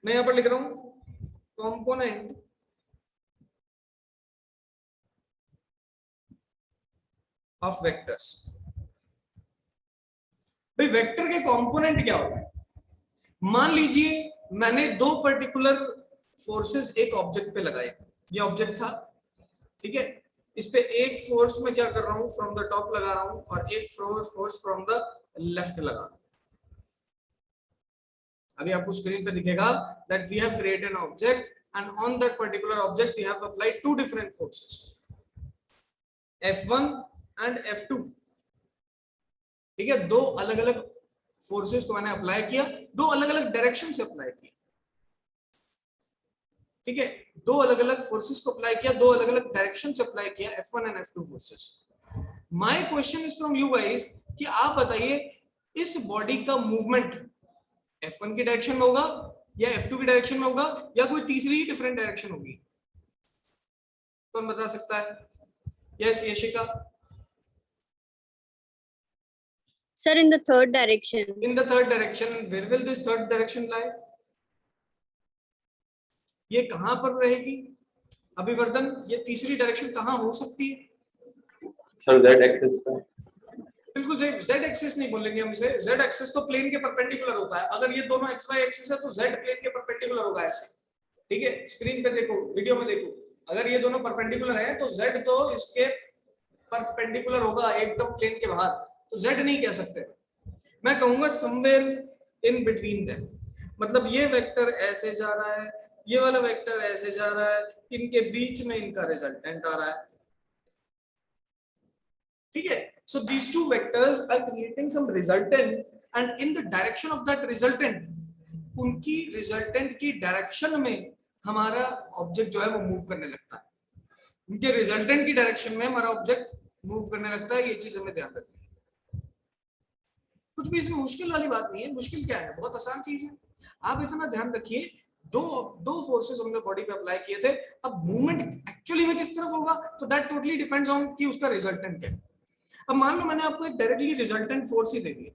मैं यहां पर लिख रहा हूं कंपोनेंट ऑफ वेक्टर्स। भाई वेक्टर के कंपोनेंट क्या होता है? मान लीजिए मैंने दो पर्टिकुलर फोर्सेस एक ऑब्जेक्ट पे लगाए, ये ऑब्जेक्ट था, ठीक है, इस पे एक फोर्स में क्या कर रहा हूं, फ्रॉम द टॉप लगा रहा हूं और एक फोर्स फ्रॉम द लेफ्ट लगा रहा हूं। अभी आपको स्क्रीन पे दिखेगा that we have created an object and on that particular object we have applied two different forces, F1 and F2। ठीक है, दो अलग अलग फोर्सेस को मैंने अप्लाई किया, दो अलग अलग डायरेक्शन से अप्लाई किया। ठीक है, दो अलग अलग फोर्सेस को अप्लाई किया, दो अलग अलग डायरेक्शन से अप्लाई किया, F1 and F2 forces. My question is from you guys कि आप बताइए इस बॉडी का मूवमेंट F1 की डायरेक्शन में होगा या F2 की डायरेक्शन में होगा या कोई तीसरी डिफरेंट डायरेक्शन होगी? कौन बता सकता है? Yes Yashika. Sir, in the third direction. In the third direction. Where will this third direction lie? ये कहां पर रहेगी अभिवर्धन? ये तीसरी डायरेक्शन कहां हो सकती है? सर z एक्सिस पे। बिल्कुल सही, z एक्सिस नहीं बोलेंगे हम इसे, z एक्सिस तो प्लेन के परपेंडिकुलर होता है। अगर ये दोनों x y एक्सिस है तो z प्लेन के परपेंडिकुलर होगा ऐसे। ठीक है, स्क्रीन पे देखो, वीडियो में देखो, अगर ये दोनों परपेंडिकुलर है तो z तो इसके परपेंडिकुलर होगा एकदम प्लेन के बाहर, तो z नहीं कह सकते। मैं कहूंगा समवेयर इन बिटवीन देम। मतलब ये वेक्टर ऐसे जा रहा है, ये वाला वेक्टर ऐसे जा रहा है, इनके बीच में इनका रिजल्टेंट आ रहा है। ठीक है, so these two vectors are creating some resultant and in the direction of that resultant, उनकी रिजल्टेंट की डायरेक्शन में हमारा ऑब्जेक्ट जो है वो मूव करने लगता है। उनके रिजल्टेंट की डायरेक्शन में हमारा ऑब्जेक्ट मूव करने लगता है। ये चीज हमें ध्यान रखनी है। कुछ भी इसमें मुश्किल वाली बात नहीं है। मुश्किल क्या है, बहुत आसान चीज है। आप इतना ध्यान रखिए, दो फोर्सेस हमने बॉडी पे अप्लाई किए थे। अब मूवमेंट एक्चुअली में किस तरफ होगा तो दैट टोटली डिपेंड्स ऑन कि उसका रिजल्टेंट क्या है। अब मान लो मैंने आपको एक डायरेक्टली रिजल्टेंट फोर्स ही दे दिया,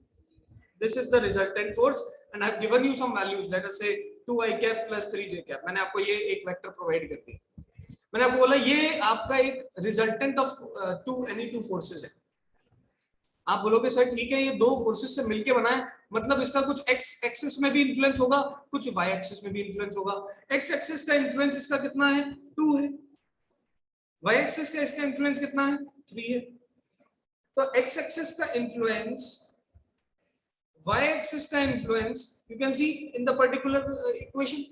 this is the resultant force and I have given you some values, let us say 2i cap plus 3j cap. मैंने आपको ये एक वेक्टर प्रोवाइड कर दिया। मैंने आपको बोला ये आपका एक resultant of any two forces है। आप बोलोगे सर ठीक है, ये दो फोर्सेस से मिलके बना है, मतलब इसका कुछ एक्स एक्सिस में भी इन्फ्लुएंस होगा, कुछ वाई एक्सिस में भी इन्फ्लुएंस होगा। एक्स एक्सिस का इन्फ्लुएंस इसका कितना है? 2 है। वाई एक्सिस का इसका इन्फ्लुएंस कितना है? 3 है। तो एक्स एक्सिस का इन्फ्लुएंस, वाई एक्सिस का influence you can see in the particular equation.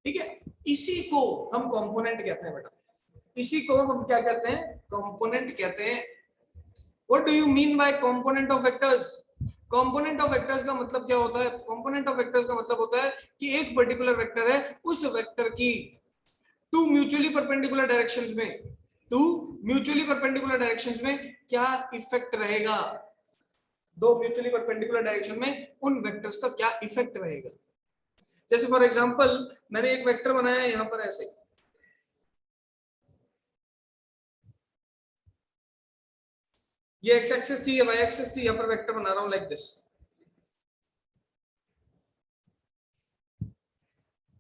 ठीक है, इसी को हम कंपोनेंट कहते हैं बेटा। इसी को हम क्या कहते हैं? कंपोनेंट कहते हैं। What do you mean by component of vectors? Component of vectors का मतलब क्या होता है? कंपोनेंट ऑफ वेक्टर्स का मतलब होता है कि एक पर्टिकुलर वेक्टर है, उस वेक्टर की टू म्यूचुअली परपेंडिकुलर डायरेक्शंस में क्या इफेक्ट रहेगा, दो म्यूचुअली परपेंडिकुलर डायरेक्शन में उन वेक्टर्स का क्या इफेक्ट रहेगा। जैसे फॉर एग्जांपल मैंने एक वेक्टर बनाया है यहां पर ऐसे, ये एक्स एक्सिस थी, ये वाई एक्सिस थी, यहां पर वेक्टर बना रहा हूं like this,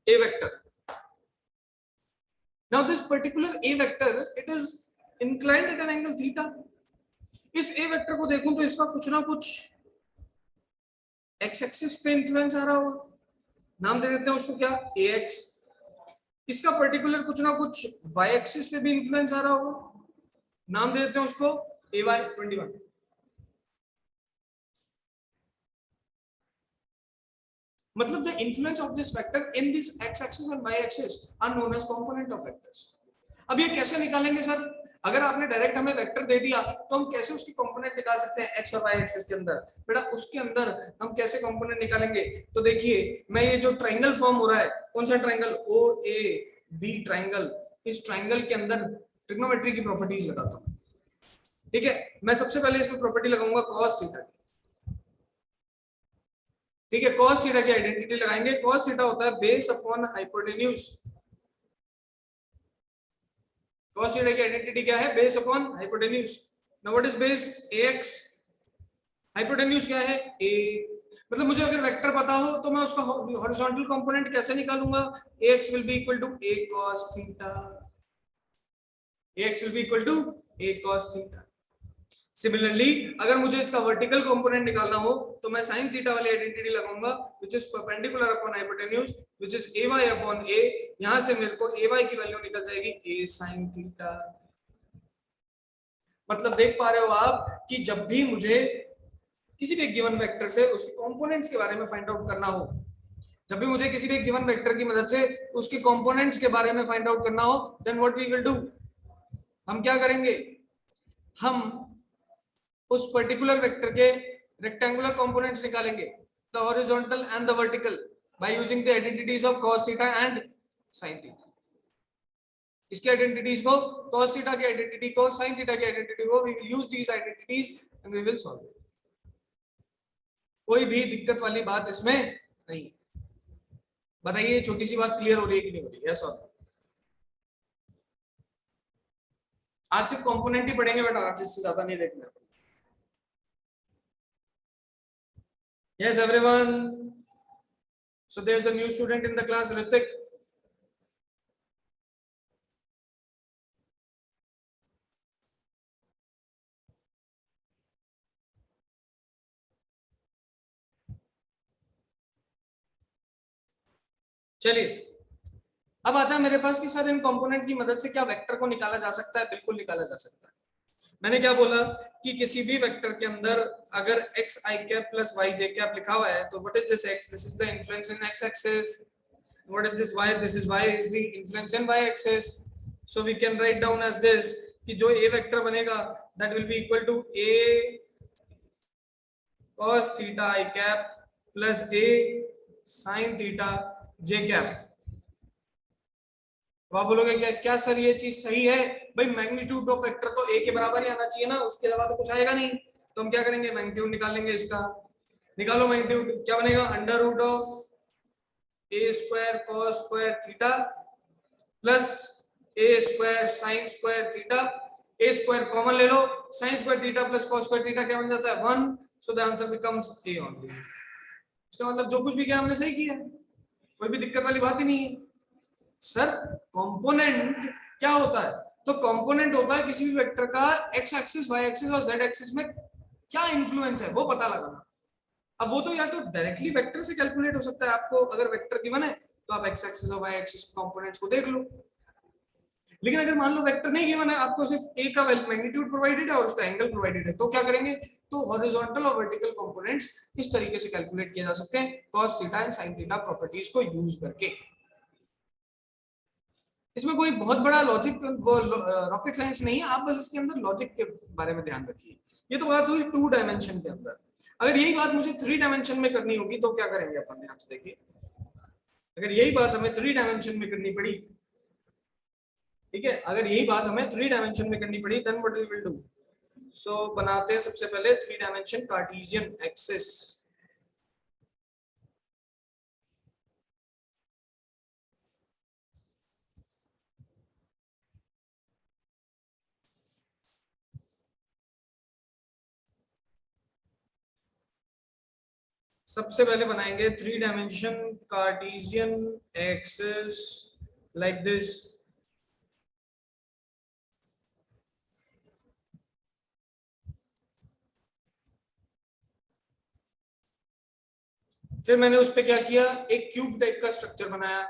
A vector. Now this particular a vector, it is inclined at an angle theta. इस a वेक्टर को देखूं तो इसका कुछ ना कुछ x एक्सिस पे इंफ्लुएंस आ रहा होगा, नाम दे देते हैं उसको क्या, ax। इसका पर्टिकुलर कुछ ना कुछ y एक्सिस पे भी इंफ्लुएंस आ रहा होगा, नाम दे देते हैं उसको ay 21। मतलब the influence of this vector in this x axis and y axis are known as component of vectors। अब ये कैसे निकालेंगे सर? अगर आपने डायरेक्ट हमें वेक्टर दे दिया तो हम कैसे उसकी कंपोनेंट निकाल सकते हैं x और y एक्सिस के अंदर? बेटा उसके अंदर हम कैसे कंपोनेंट निकालेंगे? तो देखिए मैं ये जो ट्रायंगल फॉर्म हो रहा है, कौन सा ट्रायंगल? OAB triangle. इस ट्रायंगल के अंदर ट्रिग्नोमेट्री की प्रॉपर्टीज लगाता हूं। ठीक है, मैं सबसे पहले इसमें प्रॉपर्टी लगाऊंगा cos थीटा। ठीक है, cos थीटा की आइडेंटिटी लगाएंगे। cos थीटा होता है base upon hypotenuse. cos theta की आइडेंटिटी क्या है? Base upon hypotenuse. Now what is base? ax। Hypotenuse क्या है? a। मतलब मुझे अगर वेक्टर पता हो तो मैं उसका हॉरिजॉन्टल कंपोनेंट कैसे निकालूंगा, ax will be equal to a cos theta, ax will be equal to a cos theta। Similarly अगर मुझे इसका वर्टिकल कंपोनेंट निकालना हो तो मैं sin थीटा वाली आइडेंटिटी लगाऊंगा which is perpendicular upon hypotenuse which is ay upon a। यहां से मेरे को ay की वैल्यू निकल जाएगी a sin थीटा। मतलब देख पा रहे हो आप कि जब भी मुझे किसी भी गिवन वेक्टर से उसके कंपोनेंट्स के बारे में फाइंड आउट करना हो, जब भी मुझे किसी भी गिवन वेक्टर की मदद से उसके कंपोनेंट्स के बारे में फाइंड आउट करना हो, then what we will do, हम क्या करेंगे, हम उस पर्टिकुलर वेक्टर के रेक्टेंगुलर कंपोनेंट्स निकालेंगे, the horizontal and the vertical, by using the identities of cos theta and sin theta. इसकी आइडेंटिटीज को, cos थीटा की आइडेंटिटी को, sin थीटा की आइडेंटिटी को, we will use these identities and we will solve it. कोई भी दिक्कत वाली बात इसमें नहीं। बताइए छोटी सी बात क्लियर हो रही है कि नहीं हो रही है? यस और आज सिर्फ कंपोनेंट ही पढ़ेंगे बेटा, आज इससे ज्यादा नहीं देखना। Yes, everyone. So there's a new student in the class, Ritik. चलिए, अब आता है मेरे पास कि सर इन कंपोनेंट की मदद से क्या वेक्टर को निकाला जा सकता है? बिल्कुल निकाला जा सकता है। मैंने क्या बोला कि किसी भी वेक्टर के अंदर अगर x i cap plus y j cap लिखा हुआ है तो what is this x? This is the influence in x axis. What is this y? This is y is the influence in y axis. So we can write down as this कि जो a vector बनेगा that will be equal to a cos theta i cap plus a sin theta j cap. आप बोलोगे क्या क्या sir ये चीज सही है? भाई मैग्नीट्यूड ऑफ वेक्टर तो a के बराबर ही आना चाहिए ना, उसके अलावा तो कुछ आएगा नहीं। तो हम क्या करेंगे, मैग्नीट्यूड निकाल लेंगे इसका। निकालो मैग्नीट्यूड, क्या बनेगा, under root of a square cos square theta plus a square sin square theta. a square common ले लो, sin square theta plus cos square theta क्या बन जाता है, 1। So the answer becomes a only. इसका मतलब जो कुछ भी किया हमने सही किया, कोई भी दिक्कत वाली बात ही नहीं है। सर कंपोनेंट क्या होता है? तो कंपोनेंट होता है किसी भी वेक्टर का x एक्सिस, y एक्सिस और z एक्सिस में क्या इन्फ्लुएंस है वो पता लगाना। अब वो तो या तो डायरेक्टली वेक्टर से कैलकुलेट हो सकता है, आपको अगर वेक्टर गिवन है तो आप x एक्सिस और y एक्सिस कंपोनेंट्स को देख लो। लेकिन अगर मान लो वेक्टर नहीं गिवन है, आपको सिर्फ a का मैग्नीट्यूड प्रोवाइडेड है और उसका एंगल प्रोवाइडेड है, तो क्या करेंगे, तो हॉरिजॉन्टल और वर्टिकल कंपोनेंट्स इस तरीके से कैलकुलेट किए जा सकते हैं cos theta and sin theta properties को यूज करके। इसमें कोई बहुत बड़ा लॉजिक रॉकेट साइंस नहीं है, आप बस इसके अंदर लॉजिक के बारे में ध्यान रखिए। ये तो बात हुई 2 डायमेंशन के अंदर। अगर यही बात मुझे 3 डायमेंशन में करनी होगी तो क्या करेंगे अपन, ध्यान से देखिए। अगर यही बात हमें 3 डायमेंशन में करनी पड़ी, ठीक है, अगर यही बात हमें 3 डायमेंशन में करनी पड़ी, then what we will do. So बनाते हैं सबसे पहले 3 डायमेंशन कार्टेशियन एक्सिस। सबसे पहले बनाएंगे 3 dimension Cartesian axis like this. फिर मैंने उस पे क्या किया, एक क्यूब टाइप का स्ट्रक्चर बनाया।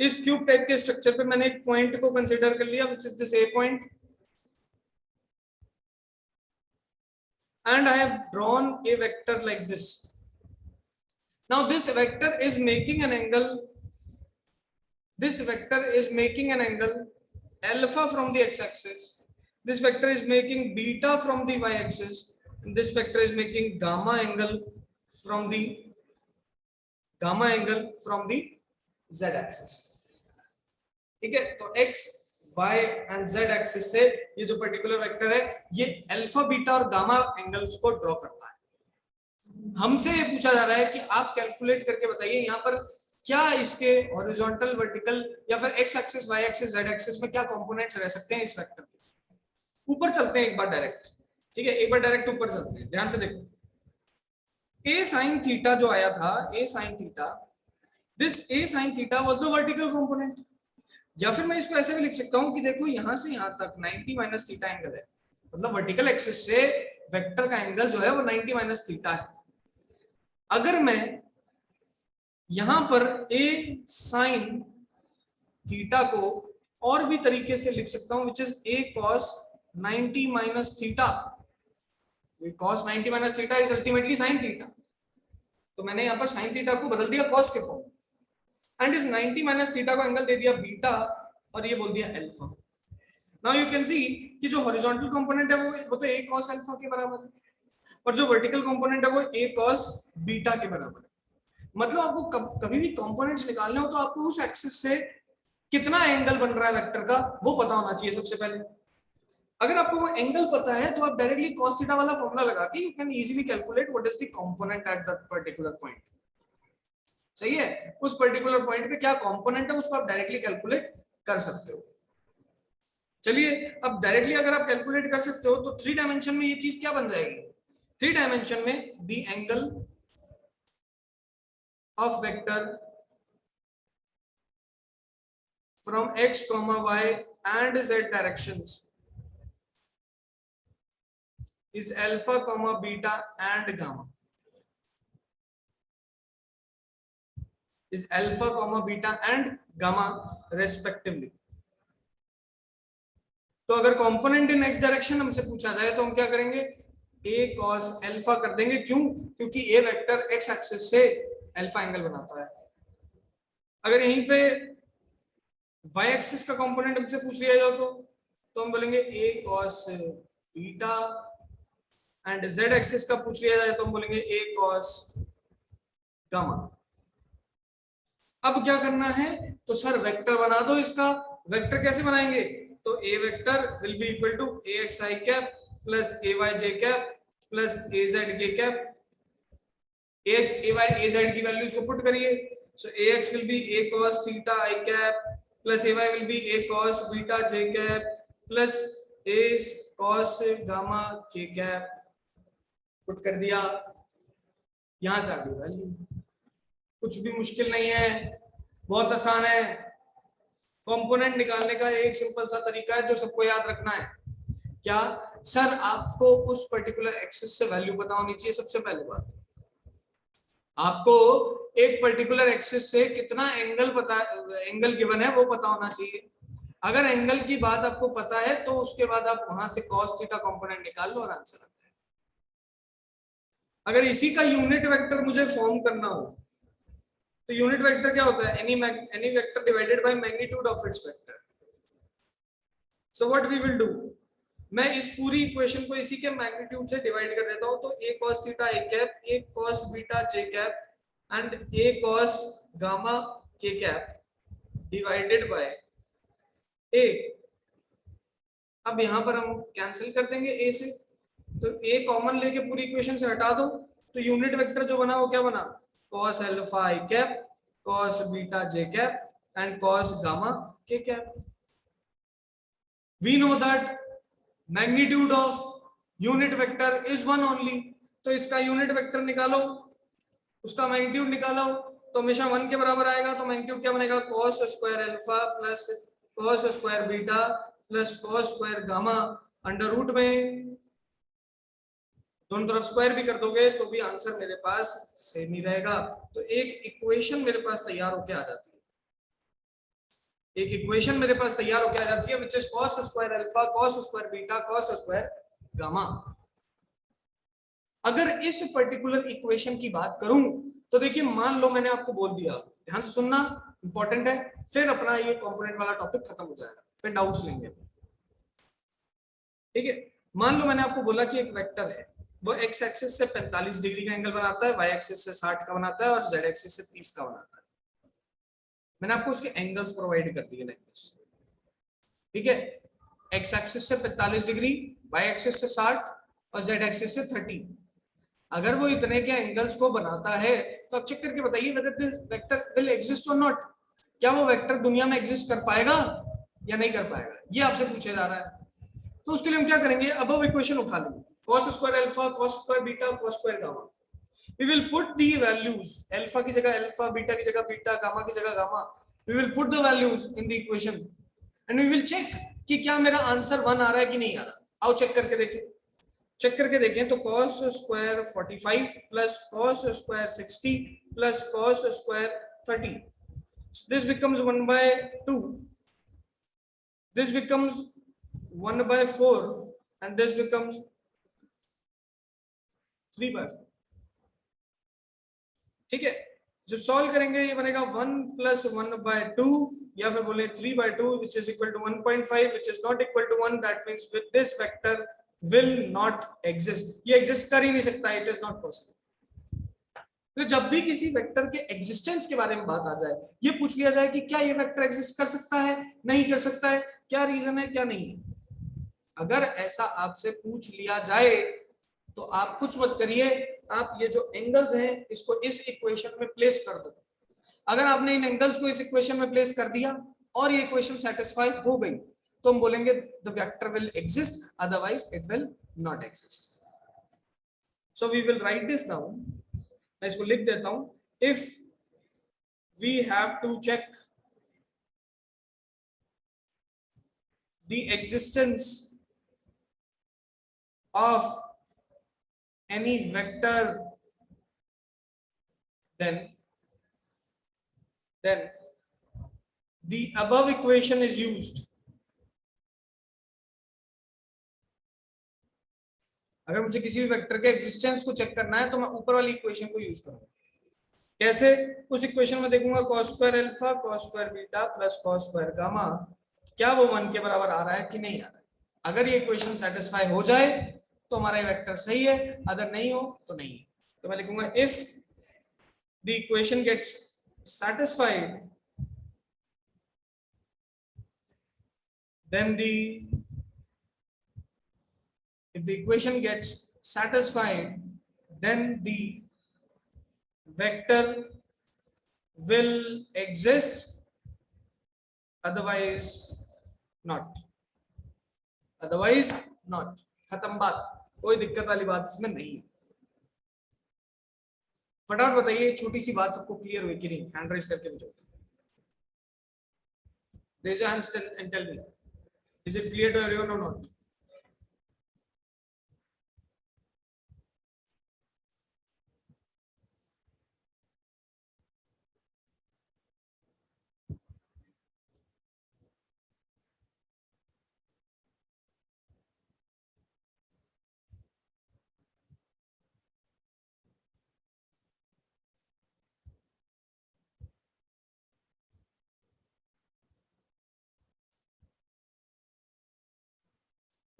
इस क्यूब टाइप के स्ट्रक्चर पे मैंने एक पॉइंट को कंसीडर कर लिया, which is this A point, and I have drawn a vector like this. Now this vector is making an angle, this vector is making an angle alpha from the x-axis, this vector is making beta from the y-axis, and this vector is making gamma angle from the z-axis। ठीक है, तो x y and z axis से ये जो particular vector है ये alpha beta और gamma angles को ड्रॉ करता है। हमसे ये पूछा जा रहा है कि आप कैलकुलेट करके बताइए यहाँ पर क्या इसके हॉरिजॉन्टल, वर्टिकल या फिर x axis, y axis, z axis में क्या कंपोनेंट्स रह सकते हैं इस वेक्टर के। ऊपर चलते हैं एक बार डायरेक्ट, ठीक है, एक बार डायरेक्ट ऊपर चलते हैं, ध्यान से देखो। ए साइन थीटा जो आया था, A sine theta, this A sine theta was the vertical component. या फिर मैं इसको ऐसे भी लिख सकता हूं कि देखो यहां से यहां तक 90 माइनस थीटा एंगल है, मतलब वर्टिकल एक्सिस से वेक्टर का एंगल जो है वो 90 माइनस थीटा है। अगर मैं यहां पर ए साइन थीटा को और भी तरीके से लिख सकता हूं, which is a cos 90 minus theta. Cos 90 minus theta is ultimately sine theta, तो मैंने यहां पर साइन थीटा को बदल दिया कॉस के फॉर्म, एंड इस 90 माइनस थीटा को एंगल दे दिया बीटा और ये बोल दिया alpha. Now you can see कि जो हॉरिजॉन्टल कंपोनेंट है वो तो a cos अल्फा के बराबर है, और जो वर्टिकल कंपोनेंट है वो a cos बीटा के बराबर है। मतलब आपको कभी भी कंपोनेंट्स निकालने हो तो आपको उस एक्सिस से कितना एंगल बन रहा है वेक्टर का वो पता होना चाहिए सबसे पहले। अगर आपको वो एंगल पता है तो आप डायरेक्टली cos थीटा वाला फॉर्मूला लगा के you can easily calculate what is the component at that particular point. सही है, उस पर्टिकुलर पॉइंट पे क्या कंपोनेंट है उसको आप डायरेक्टली कैलकुलेट कर सकते हो। चलिए अब डायरेक्टली अगर आप कैलकुलेट कर सकते हो तो 3 डायमेंशन में ये चीज क्या बन जाएगी? 3 डायमेंशन में the angle of vector from x, y and z directions is alpha, beta and gamma. Is alpha, beta and gamma respectively. तो अगर कंपोनेंट इन x डायरेक्शन हमसे पूछा जाए तो हम क्या करेंगे? a cos अल्फा कर देंगे। क्यों? क्योंकि a वेक्टर x एक्सिस से अल्फा एंगल बनाता है। अगर यहीं पे y एक्सिस का कंपोनेंट हमसे पूछ लिया जाए तो हम बोलेंगे a cos beta, and z axis का पूछ लिया जाए तो हम बोलेंगे a cos गामा। अब क्या करना है? तो सर वेक्टर बना दो इसका। वेक्टर कैसे बनाएंगे? तो a vector will be equal to ax I cap plus ay j cap plus az k cap. ax ay az की वैल्यूज को पुट करिए, so ax will be a cos theta I cap plus ay will be a cos beta j cap plus a cos gamma k cap. Put कर दिया, यहां से आ गई value. कुछ भी मुश्किल नहीं है, बहुत आसान है। कंपोनेंट निकालने का एक सिंपल सा तरीका है जो सबको याद रखना है। क्या? सर आपको उस पर्टिकुलर एक्सिस से वैल्यू पता होनी चाहिए। सबसे पहले बात, आपको एक पर्टिकुलर एक्सिस से कितना एंगल पता, एंगल गिवन है वो पता होना चाहिए। अगर एंगल की बात आपको पता है तो उसके बाद आप वहां से cos थीटा कंपोनेंट निकाल लो और आंसर आ जाए। अगर इसी का यूनिट वेक्टर मुझे फॉर्म करना हो तो यूनिट वेक्टर क्या होता है? Any vector divided by magnitude of its vector. So what we will do, मैं इस पूरी इक्वेशन को इसी के मैग्नीट्यूड से डिवाइड कर देता हूं। तो a cos theta I cap, a cos beta j cap and a cos gamma k cap divided by a। अब यहां पर हम कैंसिल कर देंगे a से, तो a कॉमन लेके पूरी इक्वेशन से हटा दो, तो यूनिट वेक्टर जो बना वो क्या बना? cos alpha I cap, cos beta j cap and cos gamma k cap. We know that magnitude of unit vector is 1 only, तो इसका यूनिट वेक्टर निकालो, उसका मैग्नीट्यूड निकालो तो हमेशा 1 के बराबर आएगा। तो मैग्नीट्यूड क्या बनेगा? cos square alpha plus cos square beta plus cos square gamma under root में, दोनों तरफ स्क्वायर भी कर दोगे तो भी आंसर मेरे पास सेम ही रहेगा। तो एक इक्वेशन मेरे पास तैयार होके आ जाती है, एक इक्वेशन मेरे पास तैयार होके आ जाती है, which is cos square alpha, cos square beta, cos square gamma. अगर इस पर्टिकुलर इक्वेशन की बात करूं तो देखिए, मान लो मैंने आपको बोल दिया, ध्यान से सुनना इंपॉर्टेंट है, फिर अपना ये कंपोनेंट वाला टॉपिक खत्म हो जाएगा, फिर डाउट्स लेंगे। ठीक है, मान लो मैंने आपको बोला कि एक वेक्टर है, वो x एक्सिस से 45 डिग्री का एंगल बनाता है, y एक्सिस से 60 का बनाता है और z एक्सिस से 30 का बनाता है। मैंने आपको उसके एंगल्स प्रोवाइड कर दिए लाइक दिस। ठीक है, x एक्सिस से 45 डिग्री, y एक्सिस से 60 और z एक्सिस से 30। अगर वो इतने के एंगल्स को बनाता है तो आप चेक करके बताइए whether this vector will exist or not, क्या वो वेक्टर दुनिया में एग्जिस्ट कर पाएगा या नहीं कर पाएगा, ये आपसे पूछा जा रहा है। तो उसके लिए हम क्या करेंगे? अब इक्वेशन उठा लेंगे, cos square alpha, cos square beta, cos square gamma. We will put the values alpha की जगह alpha, beta की जगह beta, gamma की जगह gamma. We will put the values in the equation and we will check कि क्या मेरा answer 1 आ रहा है कि नहीं आ रहा. आओ चेक करके देखें. चेक करके देखें तो cos square 45 plus cos square 60 plus cos square 30. So this becomes 1/2. This becomes 1/4 and this becomes 3/4. ठीक है. जब सॉल्व करेंगे ये बनेगा 1 + 1/2 या फिर बोले 3/2 which is equal to 1.5 which is not equal to 1. That means with this vector will not exist. ये exist कर ही नहीं सकता. It is not possible. तो जब भी किसी वेक्टर के एग्जिस्टेंस के बारे में बात आ जाए, ये पूछ लिया जाए कि क्या ये वेक्टर एग्जिस्ट कर सकता है, नहीं कर सकता है, क्या रीजन है, क्या नहीं है. अगर ऐसा आपसे पूछ लिया जाए तो आप कुछ मत करिए, आप ये जो एंगल्स हैं इसको इस इक्वेशन में प्लेस कर दो. अगर आपने इन एंगल्स को इस इक्वेशन में प्लेस कर दिया और ये इक्वेशन सेटिस्फाई हो गई तो हम बोलेंगे the vector will exist, otherwise it will not exist. So we will write this down. मैं इसको लिख देता हूं. If we have to check the existence of any vector, then the above equation is used. अगर मुझे किसी भी vector के एग्जिस्टेंस को चेक करना है तो मैं ऊपर वाली इक्वेशन को यूज करूंगा. कैसे? उस इक्वेशन में देखूंगा cos square alpha cos square beta plus cos square gamma, क्या वो 1 के बराबर आ रहा है कि नहीं आ रहा है. अगर ये इक्वेशन सेटिस्फाई हो जाए तो हमारा वेक्टर सही है, अगर नहीं हो तो नहीं. तो मैं लिखूंगा if the equation gets satisfied then if the equation gets satisfied then the vector will exist, otherwise not. Otherwise not. खत्म बात. कोई दिक्कत वाली बात इसमें नहीं है. फटाफट बताइए छोटी सी बात सबको क्लियर हुई कि नहीं. हैंड रेज करके मुझे raise your hands and tell me, is it clear to everyone or not?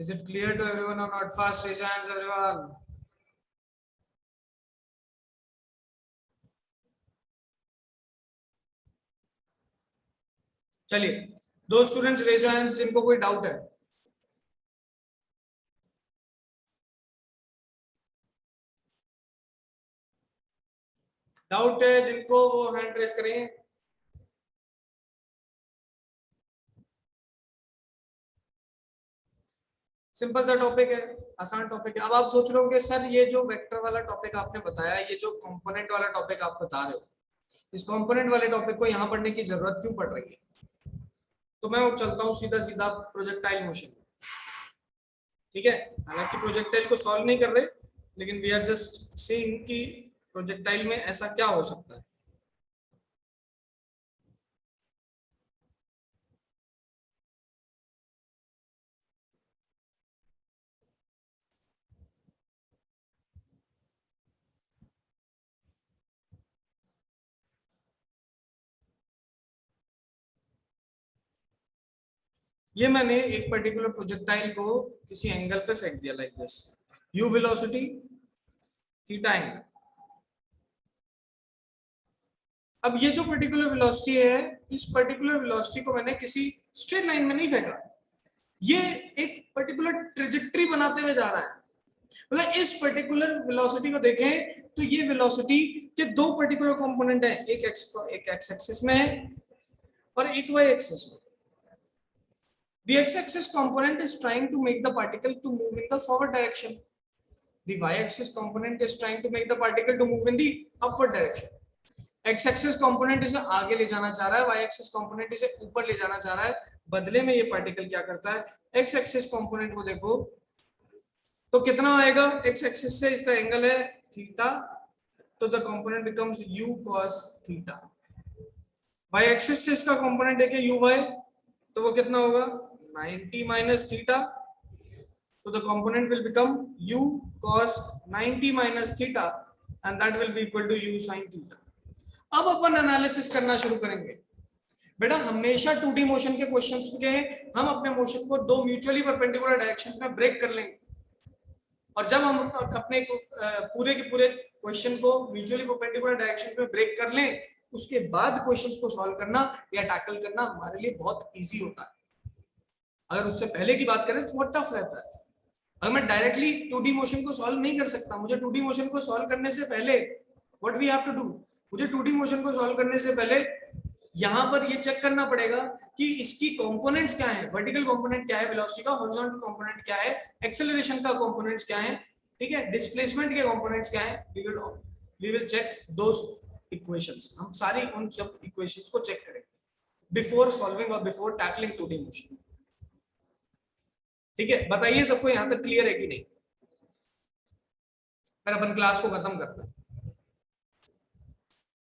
Is it clear to everyone or not? Fast raise your hands everyone. चलिए, दो स्टूडेंट्स रेज योर हैंड्स जिनको कोई doubt है. Doubt है जिनको वो hand raise करें. Simple सा टॉपिक है, आसान टॉपिक है. अब आप सोच रहे होंगे सर ये जो वेक्टर वाला टॉपिक आपने बताया, ये जो कंपोनेंट वाला टॉपिक आप बता रहे हो, इस कंपोनेंट वाले टॉपिक को यहाँ पढ़ने की जरूरत क्यों पड़ रही है. तो मैं चलता हूँ सीधा सीधा प्रोजेक्टाइल मोशन. ठीक है, हालांकि प्रोजेक्टाइल को सॉल्व नहीं कर रहे, लेकिन वी आर जस्ट सीइंग कि प्रोजेक्टाइल में ऐसा क्या हो सकता है. ये मैंने एक पर्टिकुलर प्रोजेक्टाइल को किसी एंगल पे फेंक दिया like this. You velocity, theta angle. अब ये जो पर्टिकुलर वेलोसिटी है, इस पर्टिकुलर वेलोसिटी को मैंने किसी स्ट्रेट लाइन में नहीं फेंका, ये एक पर्टिकुलर ट्रेजेक्टरी बनाते हुए जा रहा है. मतलब इस पर्टिकुलर वेलोसिटी को देखें तो ये वेलोसिटी के दो पर्टिकुलर कंपोनेंट हैं, एक एक्स एक्सिस में है और एक वाई एक्सिस में. The x-axis component is trying to make the particle to move in the forward direction. The y-axis component is trying to make the particle to move in the upward direction. x-axis component इसे आगे ले जाना चाह रहा है, y-axis component इसे ऊपर ले जाना चाह रहा है. बदले में ये पार्टिकल क्या करता है, x-axis component को देखो तो कितना आएगा, x-axis से इसका एंगल है थीटा, तो the component becomes u cos theta. y-axis से इसका कंपोनेंट है कि uy, तो वो कितना होगा 90 माइनस थीटा, तो the component will become u cos 90 minus theta and that will be equal to u sin theta. अब अपन एनालिसिस करना शुरू करेंगे. बेटा हमेशा 2D मोशन के क्वेश्चंस में हम अपने मोशन को दो म्यूचुअली परपेंडिकुलर डायरेक्शंस में ब्रेक कर लेंगे, और जब हम अपने पूरे के पूरे क्वेश्चन को म्यूचुअली परपेंडिकुलर डायरेक्शंस में ब्रेक कर लें, उसके बाद क्वेश्चंस को सॉल्व करना या टैकल करना हमारे लिए बहुत इजी होता है. अगर उससे पहले की बात करें तो बहुत टफ रहता है. अगर मैं डायरेक्टली 2D मोशन को सॉल्व नहीं कर सकता, मुझे 2D मोशन को सॉल्व करने से पहले what we have to do, मुझे 2D मोशन को सॉल्व करने से पहले यहां पर ये चेक करना पड़ेगा कि इसकी कंपोनेंट्स क्या है, वर्टिकल कंपोनेंट क्या है वेलोसिटी का, हॉरिजॉन्टल कंपोनेंट क्या है, एक्सेलरेशन का कंपोनेंट्स क्या है, ठीक है, डिस्प्लेसमेंट के कंपोनेंट्स क्या है. We will check those equations. हम सारी उन सब इक्वेशंस को चेक करेंगे बिफोर सॉल्विंग और बिफोर टैकलिंग 2D मोशन. ठीक है, बताइए सबको यहां तक क्लियर है कि नहीं. फिर अपन क्लास को खत्म करते हैं.